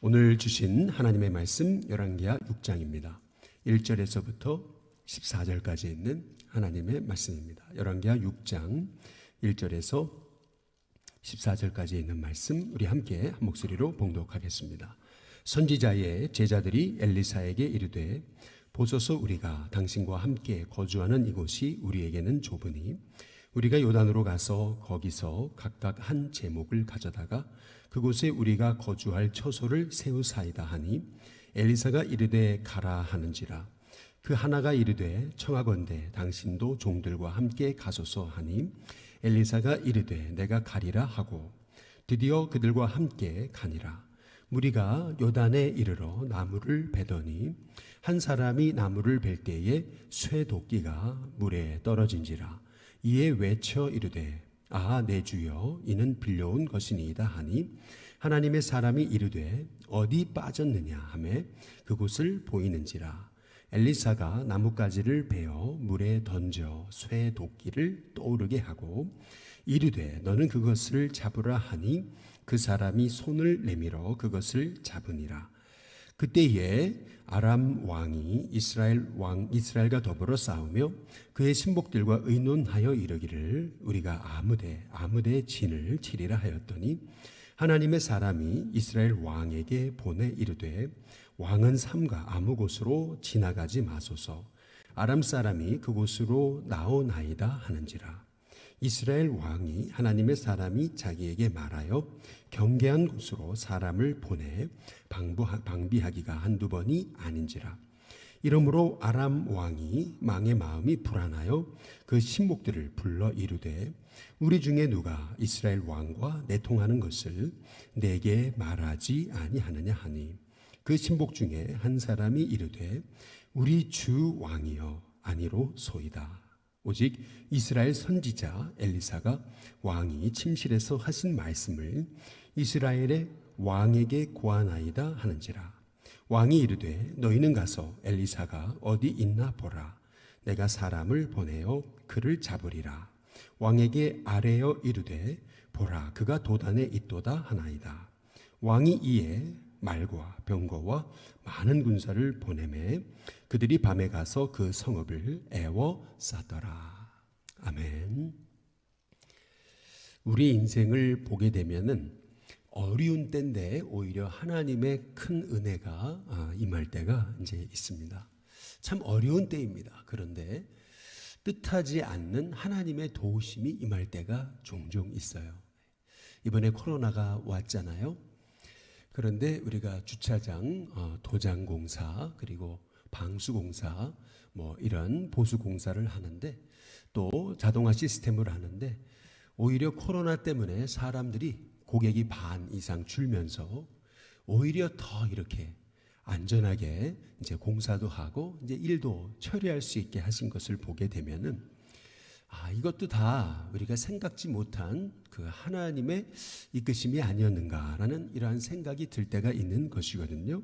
오늘 주신 하나님의 말씀 열왕기하 6장입니다. 1절에서부터 14절까지 있는 하나님의 말씀입니다. 열왕기하 6장 1절에서 14절까지 있는 말씀 우리 함께 한 목소리로 봉독하겠습니다. 선지자의 제자들이 엘리사에게 이르되 보소서 우리가 당신과 함께 거주하는 이곳이 우리에게는 좁으니 우리가 요단으로 가서 거기서 각각 한 제목을 가져다가 그곳에 우리가 거주할 처소를 세우사이다 하니 엘리사가 이르되 가라 하는지라. 그 하나가 이르되 청하건대 당신도 종들과 함께 가소서 하니 엘리사가 이르되 내가 가리라 하고 드디어 그들과 함께 가니라. 무리가 요단에 이르러 나무를 베더니 한 사람이 나무를 벨 때에 쇠도끼가 물에 떨어진지라. 이에 외쳐 이르되 아 내 주여 이는 빌려온 것이니이다 하니 하나님의 사람이 이르되 어디 빠졌느냐 하매 그곳을 보이는지라. 엘리사가 나뭇가지를 베어 물에 던져 쇠도끼를 떠오르게 하고 이르되 너는 그것을 잡으라 하니 그 사람이 손을 내밀어 그것을 잡으니라. 그때에 아람 왕이 이스라엘과 더불어 싸우며 그의 신복들과 의논하여 이르기를 우리가 아무데 진을 치리라 하였더니 하나님의 사람이 이스라엘 왕에게 보내 이르되 왕은 삼가 아무 곳으로 지나가지 마소서. 아람 사람이 그곳으로 나오나이다 하는지라. 이스라엘 왕이 하나님의 사람이 자기에게 말하여 경계한 곳으로 사람을 보내 방비하기가 한두 번이 아닌지라. 이러므로 아람 왕이 망의 마음이 불안하여 그 신복들을 불러 이르되 우리 중에 누가 이스라엘 왕과 내통하는 것을 내게 말하지 아니하느냐 하니 그 신복 중에 한 사람이 이르되 우리 주 왕이여 아니로소이다. 오직 이스라엘 선지자 엘리사가 왕이 침실에서 하신 말씀을 이스라엘의 왕에게 고하나이다 하는지라. 왕이 이르되 너희는 가서 엘리사가 어디 있나 보라. 내가 사람을 보내어 그를 잡으리라. 왕에게 아뢰어 이르되 보라 그가 도단에 있도다 하나이다. 왕이 이에 말과 병거와 많은 군사를 보내매 그들이 밤에 가서 그 성읍을 애워쌌더라. 아멘. 우리 인생을 보게 되면은 어려운 때인데 오히려 하나님의 큰 은혜가 임할 때가 이제 있습니다. 참 어려운 때입니다. 그런데 뜻하지 않는 하나님의 도우심이 임할 때가 종종 있어요. 이번에 코로나가 왔잖아요. 그런데 우리가 주차장, 도장공사, 그리고 방수공사, 이런 보수공사를 하는데 또 자동화 시스템을 하는데 오히려 코로나 때문에 사람들이 고객이 반 이상 줄면서 오히려 더 이렇게 안전하게 이제 공사도 하고 이제 일도 처리할 수 있게 하신 것을 보게 되면은 이것도 다 우리가 생각지 못한 그 하나님의 이끄심이 아니었는가라는 이러한 생각이 들 때가 있는 것이거든요.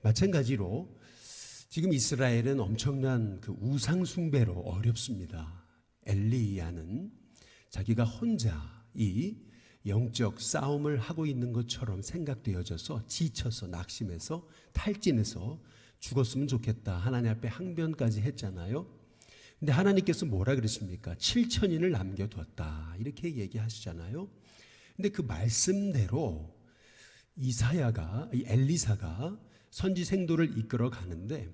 마찬가지로 지금 이스라엘은 엄청난 그 우상 숭배로 어렵습니다. 엘리야는 자기가 혼자 이 영적 싸움을 하고 있는 것처럼 생각되어져서 지쳐서 낙심해서 탈진해서 죽었으면 좋겠다. 하나님 앞에 항변까지 했잖아요. 근데 하나님께서 뭐라 그랬습니까? 7천인을 남겨뒀다. 이렇게 얘기하시잖아요. 근데 그 말씀대로 엘리사가 선지 생도를 이끌어 가는데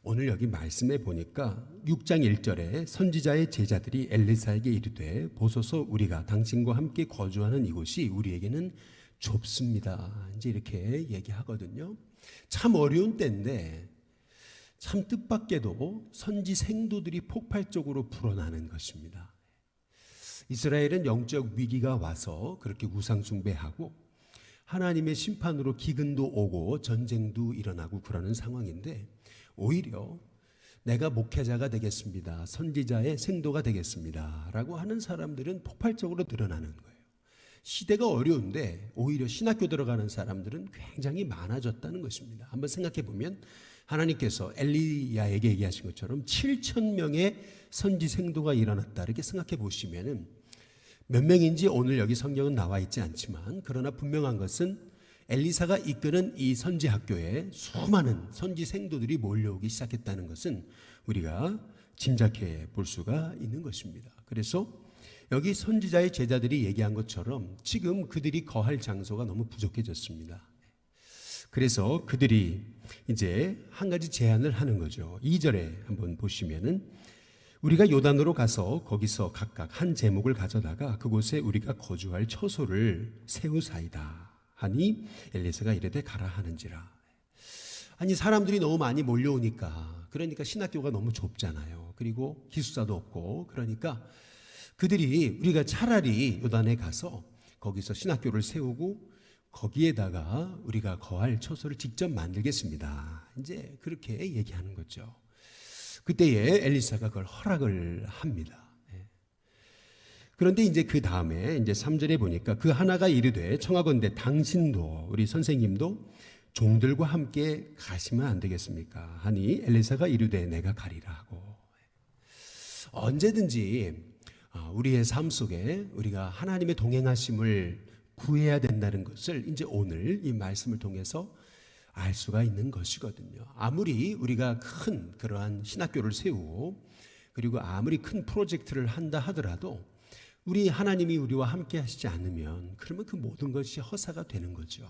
오늘 여기 말씀에 보니까 6장 1절에 선지자의 제자들이 엘리사에게 이르되 보소서 우리가 당신과 함께 거주하는 이곳이 우리에게는 좁습니다. 이제 이렇게 얘기하거든요. 참 어려운 때인데 참 뜻밖에도 선지 생도들이 폭발적으로 불어나는 것입니다. 이스라엘은 영적 위기가 와서 그렇게 우상 숭배하고 하나님의 심판으로 기근도 오고 전쟁도 일어나고 그러는 상황인데 오히려 내가 목회자가 되겠습니다. 선지자의 생도가 되겠습니다. 라고 하는 사람들은 폭발적으로 늘어나는 거예요. 시대가 어려운데 오히려 신학교 들어가는 사람들은 굉장히 많아졌다는 것입니다. 한번 생각해 보면 하나님께서 엘리야에게 얘기하신 것처럼 7천 명의 선지 생도가 일어났다 이렇게 생각해 보시면은 몇 명인지 오늘 여기 성경은 나와 있지 않지만 그러나 분명한 것은 엘리사가 이끄는 이 선지 학교에 수많은 선지 생도들이 몰려오기 시작했다는 것은 우리가 짐작해 볼 수가 있는 것입니다. 그래서 여기 선지자의 제자들이 얘기한 것처럼 지금 그들이 거할 장소가 너무 부족해졌습니다. 그래서 그들이 이제 한 가지 제안을 하는 거죠. 2절에 한번 보시면은 우리가 요단으로 가서 거기서 각각 한 제목을 가져다가 그곳에 우리가 거주할 처소를 세우사이다 하니 엘리사가 이르되 가라 하는지라. 아니 사람들이 너무 많이 몰려오니까 그러니까 신학교가 너무 좁잖아요. 그리고 기숙사도 없고 그러니까 그들이 우리가 차라리 요단에 가서 거기서 신학교를 세우고 거기에다가 우리가 거할 처소를 직접 만들겠습니다. 이제 그렇게 얘기하는 거죠. 그때에 엘리사가 그걸 허락을 합니다. 그런데 이제 그 다음에 이제 3절에 보니까 그 하나가 이르되 청하건대 당신도 우리 선생님도 종들과 함께 가시면 안 되겠습니까? 하니 엘리사가 이르되 내가 가리라 하고. 언제든지 우리의 삶 속에 우리가 하나님의 동행하심을 구해야 된다는 것을 이제 오늘 이 말씀을 통해서 알 수가 있는 것이거든요. 아무리 우리가 큰 그러한 신학교를 세우고 그리고 아무리 큰 프로젝트를 한다 하더라도 우리 하나님이 우리와 함께 하시지 않으면 그러면 그 모든 것이 허사가 되는 거죠.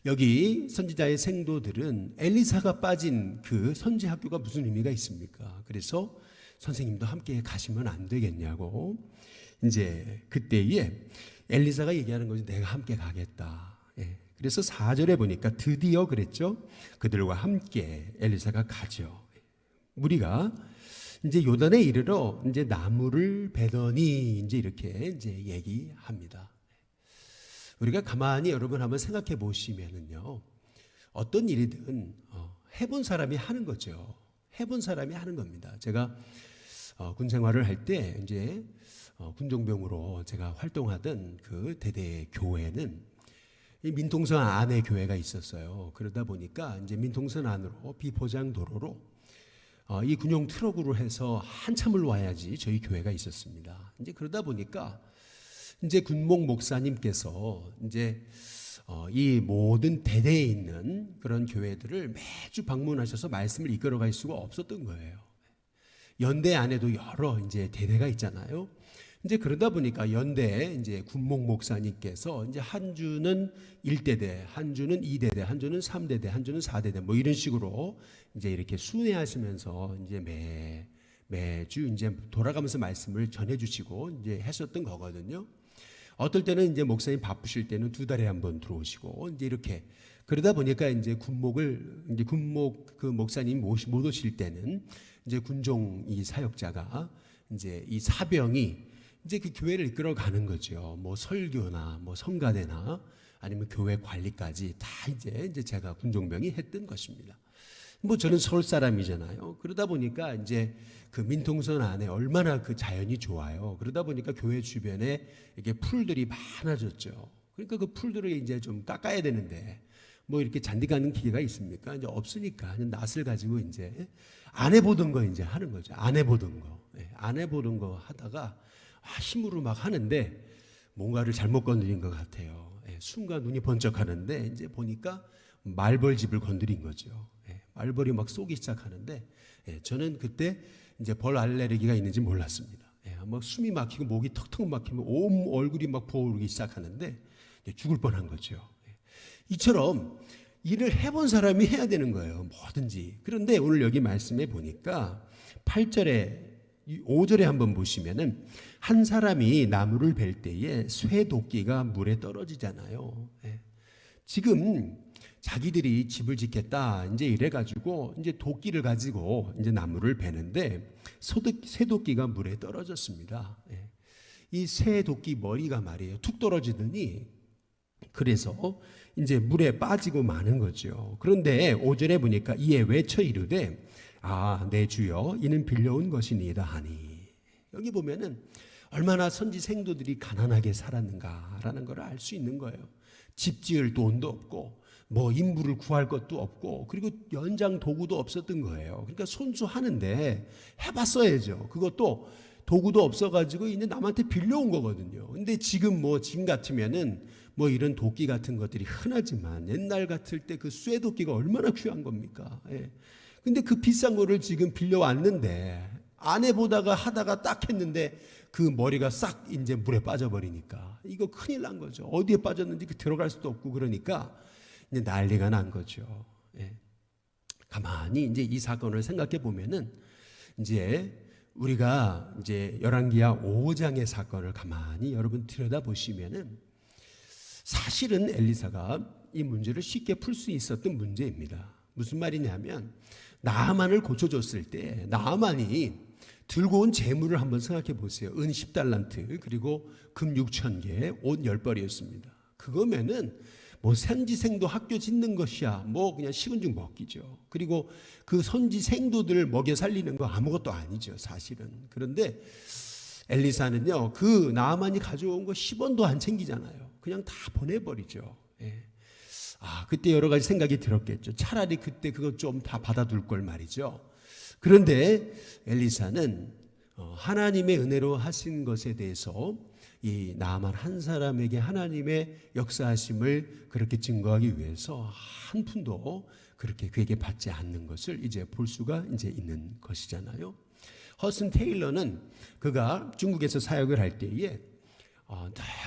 여기 선지자의 생도들은 엘리사가 빠진 그 선지 학교가 무슨 의미가 있습니까? 그래서 선생님도 함께 가시면 안 되겠냐고 이제 그때에 엘리사가 얘기하는 거지 내가 함께 가겠다. 그래서 4절에 보니까 드디어 그랬죠. 그들과 함께 엘리사가 가죠. 무리가 이제 요단에 이르러 이제 나무를 베더니 이제 이렇게 이제 얘기합니다. 우리가 가만히 여러분 한번 생각해 보시면은요. 어떤 일이든 해본 사람이 하는 거죠. 해본 사람이 하는 겁니다. 제가 군 생활을 할 때 이제 군종병으로 제가 활동하던 그 대대 교회는 이 민통선 안에 교회가 있었어요. 그러다 보니까 이제 민통선 안으로 비포장 도로로 이 군용 트럭으로 해서 한참을 와야지 저희 교회가 있었습니다. 이제 그러다 보니까 이제 군목 목사님께서 이제 이 모든 대대에 있는 그런 교회들을 매주 방문하셔서 말씀을 이끌어갈 수가 없었던 거예요. 연대 안에도 여러 이제 대대가 있잖아요. 이제 그러다 보니까 연대에 이제 군목 목사님께서 이제 한 주는 1대대, 한 주는 2대대, 한 주는 3대대, 한 주는 4대대 뭐 이런 식으로 이제 이렇게 순회하시면서 이제 매주 이제 돌아가면서 말씀을 전해 주시고 이제 하셨던 거거든요. 어떨 때는 이제 목사님 바쁘실 때는 2달에 한 번 들어오시고 이제 이렇게 그러다 보니까 이제 군목 그 목사님 못 오실 때는 이제 군종 이 사역자가 이제 이 사병이 이제 그 교회를 이끌어 가는 거죠. 뭐 설교나 뭐 성가대나 아니면 교회 관리까지 다 이제 제가 군종병이 했던 것입니다. 뭐 저는 서울 사람이잖아요. 그러다 보니까 이제 그 민통선 안에 얼마나 그 자연이 좋아요. 그러다 보니까 교회 주변에 이게 풀들이 많아졌죠. 그러니까 그 풀들을 이제 좀 깎아야 되는데 뭐 이렇게 잔디 깎는 기계가 있습니까? 이제 없으니까 낫을 가지고 이제 안 해보던 거 이제 하는 거죠. 안 해보던 거. 안 해보던 거 하다가 힘으로 막 하는데 뭔가를 잘못 건드린 것 같아요. 순간 눈이 번쩍하는데 이제 보니까 말벌집을 건드린 거죠. 말벌이 막 쏘기 시작하는데 저는 그때 이제 벌 알레르기가 있는지 몰랐습니다. 막 숨이 막히고 목이 턱턱 막히면 온 얼굴이 막 부어오르기 시작하는데 죽을 뻔한 거죠. 이처럼 일을 해본 사람이 해야 되는 거예요. 뭐든지. 그런데 오늘 여기 말씀에 보니까 8절에 5절에 한번 보시면은 한 사람이 나무를 벨 때에 쇠도끼가 물에 떨어지잖아요. 지금 자기들이 집을 짓겠다 이제 이래가지고 이제 도끼를 가지고 이제 나무를 베는데 쇠도끼가 물에 떨어졌습니다. 이 쇠도끼 머리가 말이에요. 툭 떨어지더니 그래서 이제 물에 빠지고 마는 거죠. 그런데 5절에 보니까 이에 외쳐 이르되 내 주여 이는 빌려온 것이니이다 하니 여기 보면은 얼마나 선지 생도들이 가난하게 살았는가라는 걸 알 수 있는 거예요. 집 지을 돈도 없고 뭐 인부를 구할 것도 없고 그리고 연장 도구도 없었던 거예요. 그러니까 손수하는데 해봤어야죠. 그것도 도구도 없어가지고 이제 남한테 빌려온 거거든요. 근데 지금 같으면은 뭐 이런 도끼 같은 것들이 흔하지만 옛날 같을 때 그 쇠도끼가 얼마나 귀한 겁니까? 예. 근데 그 비싼 거를 지금 빌려왔는데 안 해보다가 하다가 딱 했는데 그 머리가 싹 이제 물에 빠져버리니까 이거 큰일 난 거죠. 어디에 빠졌는지 들어갈 수도 없고 그러니까 이제 난리가 난 거죠. 예. 가만히 이제 이 사건을 생각해 보면은 이제 우리가 이제 열왕기하 5장의 사건을 가만히 여러분 들여다 보시면은 사실은 엘리사가 이 문제를 쉽게 풀 수 있었던 문제입니다. 무슨 말이냐면 나아만을 고쳐줬을 때 나아만이 들고 온 재물을 한번 생각해 보세요. 은 10달란트 그리고 금 6,000개, 옷 10벌이었습니다. 그거면은 뭐 선지생도 학교 짓는 것이야. 뭐 그냥 식은 죽 먹기죠. 그리고 그 선지생도들 먹여 살리는 거 아무것도 아니죠, 사실은. 그런데 엘리사는요, 그 나아만이 가져온 거 10원도 안 챙기잖아요. 그냥 다 보내버리죠. 예. 그때 여러 가지 생각이 들었겠죠. 차라리 그때 그거 좀 다 받아둘 걸 말이죠. 그런데 엘리사는 하나님의 은혜로 하신 것에 대해서 이 나아만 한 사람에게 하나님의 역사하심을 그렇게 증거하기 위해서 한 푼도 그렇게 그에게 받지 않는 것을 이제 볼 수가 이제 있는 것이잖아요. 허슨 테일러는 그가 중국에서 사역을 할 때에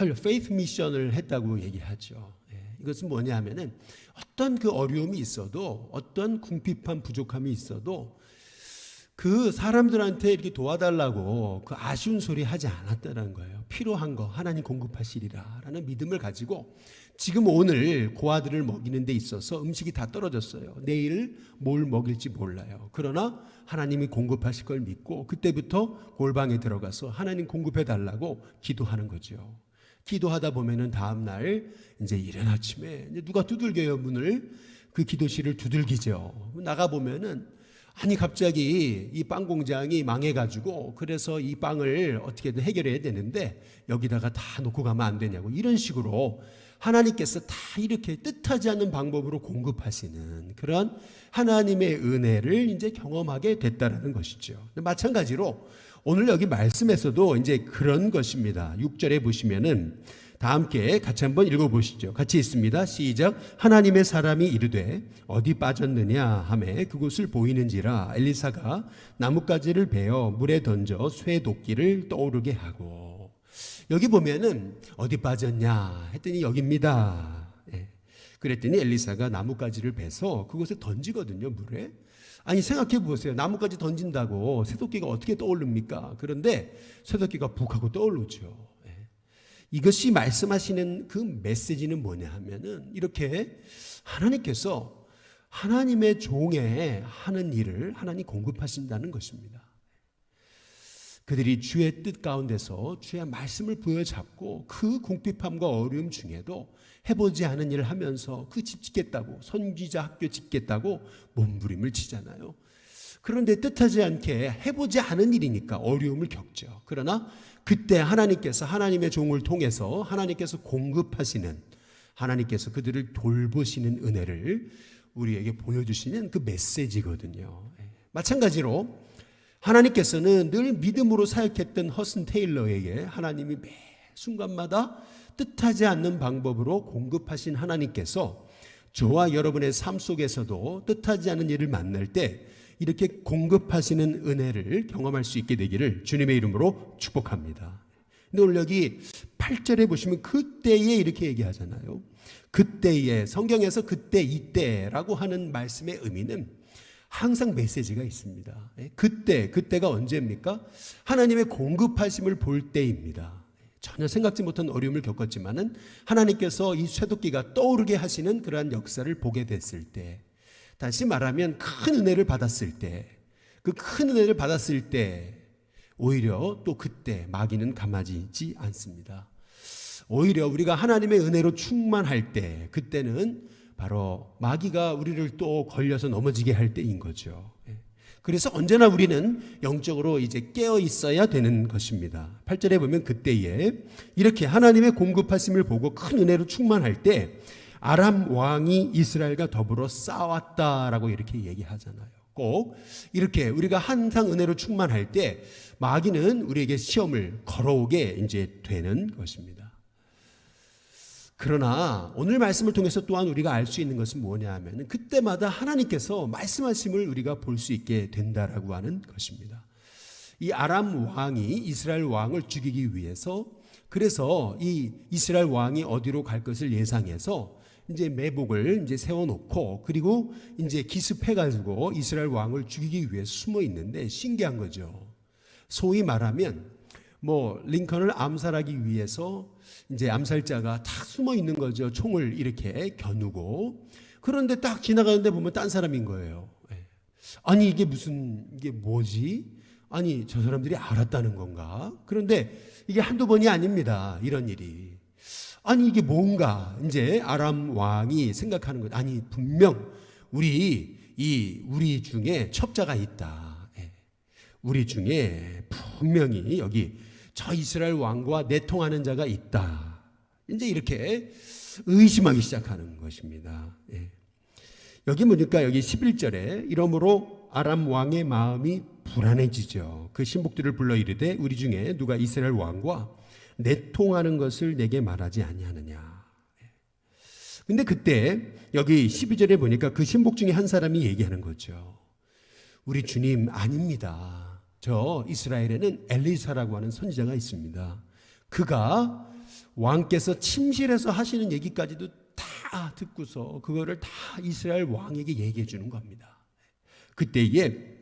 늘 페이스 미션을 했다고 얘기하죠. 이것은 뭐냐 하면은 어떤 그 어려움이 있어도 어떤 궁핍한 부족함이 있어도 그 사람들한테 이렇게 도와달라고 그 아쉬운 소리 하지 않았다는 거예요. 필요한 거 하나님 공급하시리라 라는 믿음을 가지고 지금 오늘 고아들을 먹이는 데 있어서 음식이 다 떨어졌어요. 내일 뭘 먹일지 몰라요. 그러나 하나님이 공급하실 걸 믿고 그때부터 골방에 들어가서 하나님 공급해 달라고 기도하는 거죠. 기도하다 보면은 다음 날 이제 이른 아침에 이제 누가 두들겨요, 문을. 그 기도실을 두들기죠. 나가 보면은 아니 갑자기 이 빵 공장이 망해가지고 그래서 이 빵을 어떻게든 해결해야 되는데 여기다가 다 놓고 가면 안 되냐고 이런 식으로 하나님께서 다 이렇게 뜻하지 않는 방법으로 공급하시는 그런 하나님의 은혜를 이제 경험하게 됐다라는 것이죠. 마찬가지로 오늘 여기 말씀에서도 이제 그런 것입니다. 6절에 보시면은 다 함께 같이 한번 읽어보시죠. 같이 있습니다. 시작. 하나님의 사람이 이르되 어디 빠졌느냐 하매 그곳을 보이는지라 엘리사가 나뭇가지를 베어 물에 던져 쇠도끼를 떠오르게 하고. 여기 보면은 어디 빠졌냐 했더니 여기입니다. 그랬더니 엘리사가 나뭇가지를 베서 그곳에 던지거든요, 물에. 아니 생각해 보세요. 나뭇가지 던진다고 쇠도끼가 어떻게 떠오릅니까? 그런데 쇠도끼가 푹 하고 떠오르죠. 이것이 말씀하시는 그 메시지는 뭐냐 하면은 이렇게 하나님께서 하나님의 종에 하는 일을 하나님 공급하신다는 것입니다. 그들이 주의 뜻 가운데서 주의 말씀을 부여잡고 그 궁핍함과 어려움 중에도 해보지 않은 일을 하면서 그 집 짓겠다고 선지자 학교 짓겠다고 몸부림을 치잖아요. 그런데 뜻하지 않게 해보지 않은 일이니까 어려움을 겪죠. 그러나 그때 하나님께서 하나님의 종을 통해서 하나님께서 공급하시는 하나님께서 그들을 돌보시는 은혜를 우리에게 보여주시는 그 메시지거든요. 마찬가지로 하나님께서는 늘 믿음으로 사역했던 허슨 테일러에게 하나님이 매 순간마다 뜻하지 않는 방법으로 공급하신 하나님께서 저와 여러분의 삶 속에서도 뜻하지 않은 일을 만날 때 이렇게 공급하시는 은혜를 경험할 수 있게 되기를 주님의 이름으로 축복합니다. 근데 오늘 여기 8절에 보시면 그때에 이렇게 얘기하잖아요. 그때에, 성경에서 그때, 이때라고 하는 말씀의 의미는 항상 메시지가 있습니다. 그때가 언제입니까? 하나님의 공급하심을 볼 때입니다. 전혀 생각지 못한 어려움을 겪었지만은 하나님께서 이 쇠도끼가 떠오르게 하시는 그러한 역사를 보게 됐을 때, 다시 말하면 큰 은혜를 받았을 때, 그 큰 은혜를 받았을 때 오히려 또 그때 마귀는 가만히지 않습니다. 오히려 우리가 하나님의 은혜로 충만할 때, 그때는 바로 마귀가 우리를 또 걸려서 넘어지게 할 때인 거죠. 그래서 언제나 우리는 영적으로 이제 깨어 있어야 되는 것입니다. 8절에 보면 그때에 이렇게 하나님의 공급하심을 보고 큰 은혜로 충만할 때 아람 왕이 이스라엘과 더불어 싸웠다라고 이렇게 얘기하잖아요. 꼭 이렇게 우리가 항상 은혜로 충만할 때 마귀는 우리에게 시험을 걸어오게 이제 되는 것입니다. 그러나 오늘 말씀을 통해서 또한 우리가 알 수 있는 것은 뭐냐 하면 그때마다 하나님께서 말씀하심을 우리가 볼 수 있게 된다라고 하는 것입니다. 이 아람 왕이 이스라엘 왕을 죽이기 위해서, 그래서 이 이스라엘 왕이 어디로 갈 것을 예상해서 이제 매복을 이제 세워놓고, 그리고 이제 기습해가지고 이스라엘 왕을 죽이기 위해 숨어 있는데, 신기한 거죠. 소위 말하면 뭐 링컨을 암살하기 위해서 이제 암살자가 딱 숨어 있는 거죠. 총을 이렇게 겨누고. 그런데 딱 지나가는데 보면 딴 사람인 거예요. 아니 이게 뭐지? 아니 저 사람들이 알았다는 건가? 그런데 이게 한두 번이 아닙니다. 이런 일이. 아니 이게 뭔가 이제 아람 왕이 생각하는 것. 아니 분명 우리 중에 첩자가 있다. 우리 중에 분명히 여기 저 이스라엘 왕과 내통하는 자가 있다. 이제 이렇게 의심하기 시작하는 것입니다. 여기 보니까 여기 11절에 이러므로 아람 왕의 마음이 불안해지죠. 그 신복들을 불러 이르되 우리 중에 누가 이스라엘 왕과 내통하는 것을 내게 말하지 아니하느냐. 근데 그때 여기 12절에 보니까 그 신복 중에 한 사람이 얘기하는 거죠. 우리 주님 아닙니다. 저 이스라엘에는 엘리사라고 하는 선지자가 있습니다. 그가 왕께서 침실에서 하시는 얘기까지도 다 듣고서 그거를 다 이스라엘 왕에게 얘기해 주는 겁니다. 그때에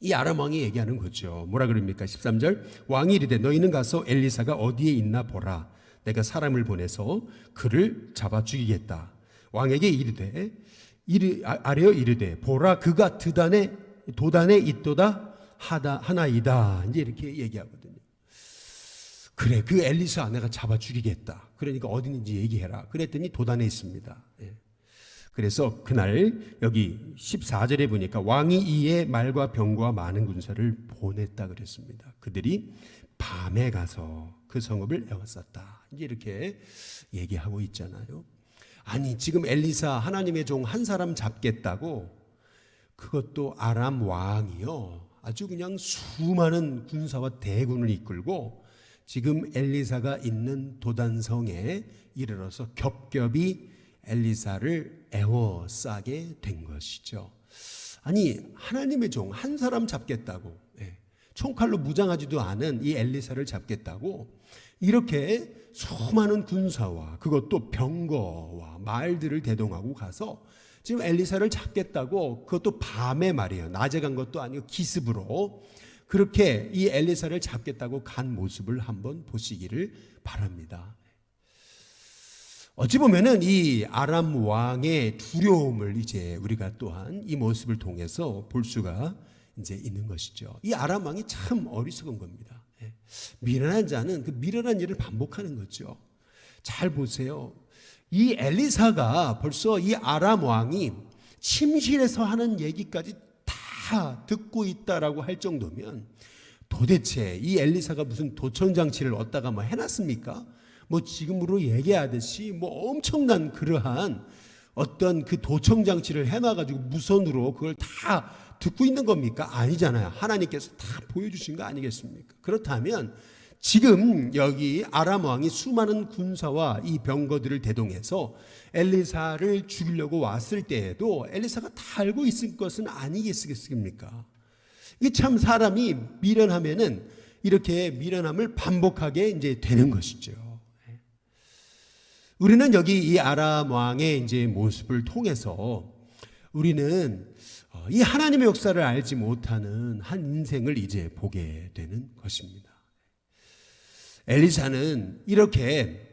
이 아람 왕이 얘기하는 거죠. 뭐라 그럽니까? 13절 왕이 이르되 너희는 가서 엘리사가 어디에 있나 보라. 내가 사람을 보내서 그를 잡아 죽이겠다. 왕에게 이르되 아뢰어 이르되 보라 그가 도단에 있도다 하나이다. 이제 이렇게 얘기하거든요. 그래 그 엘리사 내가 잡아 죽이겠다. 그러니까 어디 있는지 얘기해라. 그랬더니 도단에 있습니다. 그래서 그날 여기 14절에 보니까 왕이 이에 말과 병과 많은 군사를 보냈다 그랬습니다. 그들이 밤에 가서 그 성읍을 에워쌌다. 이제 이렇게 얘기하고 있잖아요. 아니 지금 엘리사 하나님의 종 한 사람 잡겠다고, 그것도 아람 왕이요 아주 그냥 수많은 군사와 대군을 이끌고 지금 엘리사가 있는 도단성에 이르러서 겹겹이 엘리사를 에워싸게 된 것이죠. 아니 하나님의 종 한 사람 잡겠다고, 총칼로 무장하지도 않은 이 엘리사를 잡겠다고 이렇게 수많은 군사와 그것도 병거와 말들을 대동하고 가서 지금 엘리사를 잡겠다고, 그것도 밤에 말이에요. 낮에 간 것도 아니고 기습으로 그렇게 이 엘리사를 잡겠다고 간 모습을 한번 보시기를 바랍니다. 어찌 보면은 이 아람 왕의 두려움을 이제 우리가 또한 이 모습을 통해서 볼 수가 이제 있는 것이죠. 이 아람 왕이 참 어리석은 겁니다. 미련한 자는 그 미련한 일을 반복하는 거죠. 잘 보세요. 이 엘리사가 벌써 이 아람 왕이 침실에서 하는 얘기까지 다 듣고 있다라고 할 정도면 도대체 이 엘리사가 무슨 도청장치를 얻다가 뭐 해놨습니까? 뭐 지금으로 얘기하듯이 뭐 엄청난 그러한 어떤 그 도청장치를 해놔가지고 무선으로 그걸 다 듣고 있는 겁니까? 아니잖아요. 하나님께서 다 보여주신 거 아니겠습니까? 그렇다면 지금 여기 아람 왕이 수많은 군사와 이 병거들을 대동해서 엘리사를 죽이려고 왔을 때에도 엘리사가 다 알고 있을 것은 아니겠습니까? 이게 참 사람이 미련하면은 이렇게 미련함을 반복하게 이제 되는 것이죠. 우리는 여기 이 아람 왕의 이제 모습을 통해서 우리는 이 하나님의 역사를 알지 못하는 한 인생을 이제 보게 되는 것입니다. 엘리사는 이렇게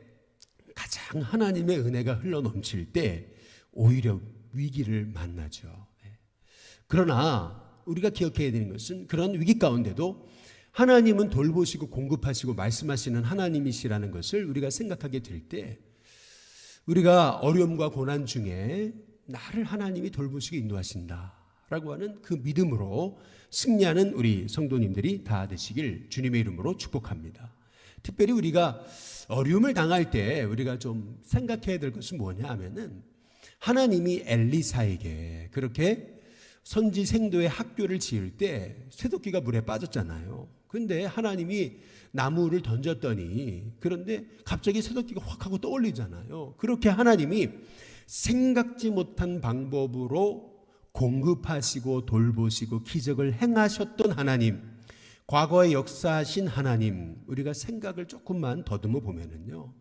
가장 하나님의 은혜가 흘러넘칠 때 오히려 위기를 만나죠. 그러나 우리가 기억해야 되는 것은 그런 위기 가운데도 하나님은 돌보시고 공급하시고 말씀하시는 하나님이시라는 것을 우리가 생각하게 될 때 우리가 어려움과 고난 중에 나를 하나님이 돌보시고 인도하신다라고 하는 그 믿음으로 승리하는 우리 성도님들이 다 되시길 주님의 이름으로 축복합니다. 특별히 우리가 어려움을 당할 때 우리가 좀 생각해야 될 것은 뭐냐 하면은 하나님이 엘리사에게 그렇게 선지 생도의 학교를 지을 때 쇠도끼가 물에 빠졌잖아요. 근데 하나님이 나무를 던졌더니 그런데 갑자기 쇠도끼가 확 하고 떠올리잖아요. 그렇게 하나님이 생각지 못한 방법으로 공급하시고 돌보시고 기적을 행하셨던 하나님, 과거에 역사하신 하나님, 우리가 생각을 조금만 더듬어 보면은요,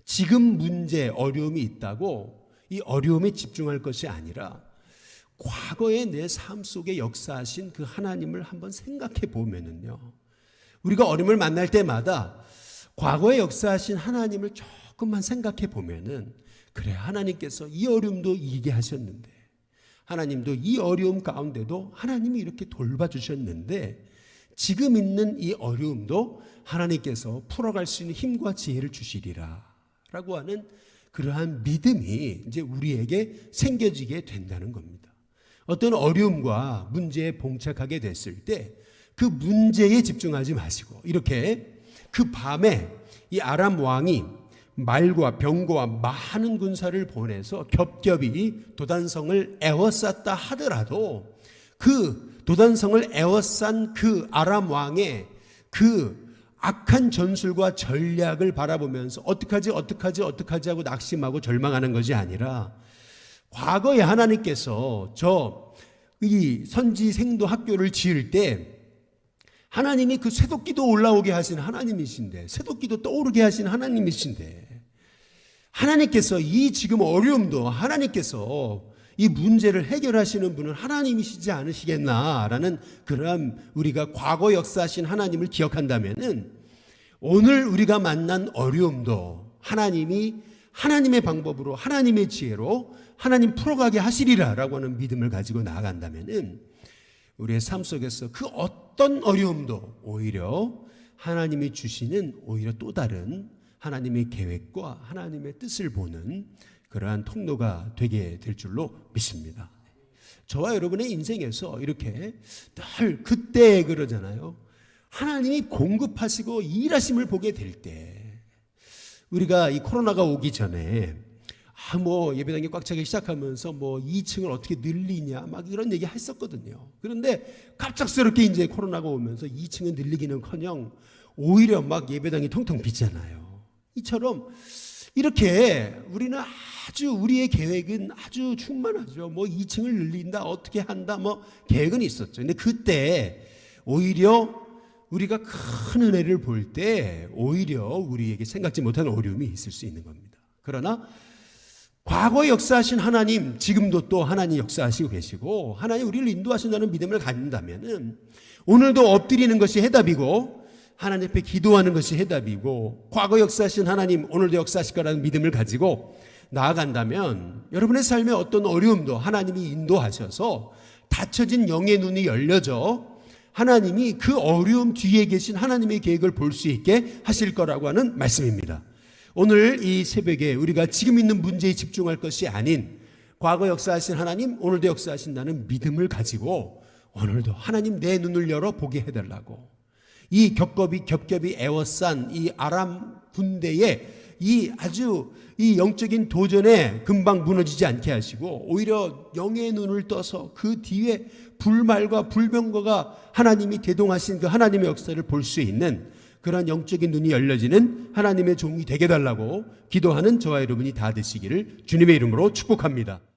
지금 문제, 어려움이 있다고 이 어려움에 집중할 것이 아니라 과거의 내 삶 속에 역사하신 그 하나님을 한번 생각해 보면은요, 우리가 어려움을 만날 때마다 과거에 역사하신 하나님을 조금만 생각해 보면은, 그래, 하나님께서 이 어려움도 이기게 하셨는데, 하나님도 이 어려움 가운데도 하나님이 이렇게 돌봐주셨는데, 지금 있는 이 어려움도 하나님께서 풀어갈 수 있는 힘과 지혜를 주시리라 라고 하는 그러한 믿음이 이제 우리에게 생겨지게 된다는 겁니다. 어떤 어려움과 문제에 봉착하게 됐을 때 그 문제에 집중하지 마시고, 이렇게 그 밤에 이 아람 왕이 말과 병거와 많은 군사를 보내서 겹겹이 도단성을 에워쌌다 하더라도 그 도단성을 에워싼 그 아람 왕의 그 악한 전술과 전략을 바라보면서 어떡하지 하고 낙심하고 절망하는 것이 아니라, 과거에 하나님께서 이 선지 생도 학교를 지을 때 하나님이 그 쇠도끼도 올라오게 하신 하나님이신데, 쇠도끼도 떠오르게 하신 하나님이신데, 하나님께서 이 지금 어려움도 하나님께서 이 문제를 해결하시는 분은 하나님이시지 않으시겠나라는 그러한 우리가 과거 역사하신 하나님을 기억한다면은 오늘 우리가 만난 어려움도 하나님이 하나님의 방법으로 하나님의 지혜로 하나님 풀어가게 하시리라라고 하는 믿음을 가지고 나아간다면은 우리의 삶 속에서 그 어떤 어려움도 오히려 하나님이 주시는 오히려 또 다른 하나님의 계획과 하나님의 뜻을 보는 그러한 통로가 되게 될 줄로 믿습니다. 저와 여러분의 인생에서 이렇게 늘 그때 그러잖아요. 하나님이 공급하시고 일하심을 보게 될 때, 우리가 이 코로나가 오기 전에 예배당이 꽉 차기 시작하면서 2층을 어떻게 늘리냐 막 이런 얘기 했었거든요. 그런데 갑작스럽게 이제 코로나가 오면서 2층은 늘리기는커녕 오히려 막 예배당이 텅텅 비잖아요. 이처럼 이렇게 우리는 우리의 계획은 아주 충만하죠. 2층을 늘린다, 어떻게 한다, 계획은 있었죠. 근데 그때 오히려 우리가 큰 은혜를 볼 때 오히려 우리에게 생각지 못한 어려움이 있을 수 있는 겁니다. 그러나 과거에 역사하신 하나님, 지금도 또 하나님 역사하시고 계시고 하나님 우리를 인도하신다는 믿음을 갖는다면은 오늘도 엎드리는 것이 해답이고 하나님 앞에 기도하는 것이 해답이고, 과거 역사하신 하나님 오늘도 역사하실 거라는 믿음을 가지고 나아간다면 여러분의 삶에 어떤 어려움도 하나님이 인도하셔서 닫혀진 영의 눈이 열려져 하나님이 그 어려움 뒤에 계신 하나님의 계획을 볼 수 있게 하실 거라고 하는 말씀입니다. 오늘 이 새벽에 우리가 지금 있는 문제에 집중할 것이 아닌 과거 역사하신 하나님 오늘도 역사하신다는 믿음을 가지고 오늘도 하나님 내 눈을 열어 보게 해달라고, 이 겹겹이 에워싼 이 아람 군대의 이 영적인 도전에 금방 무너지지 않게 하시고 오히려 영의 눈을 떠서 그 뒤에 불말과 불병거가 하나님이 대동하신 그 하나님의 역사를 볼 수 있는 그러한 영적인 눈이 열려지는 하나님의 종이 되게 달라고 기도하는 저와 여러분이 다 되시기를 주님의 이름으로 축복합니다.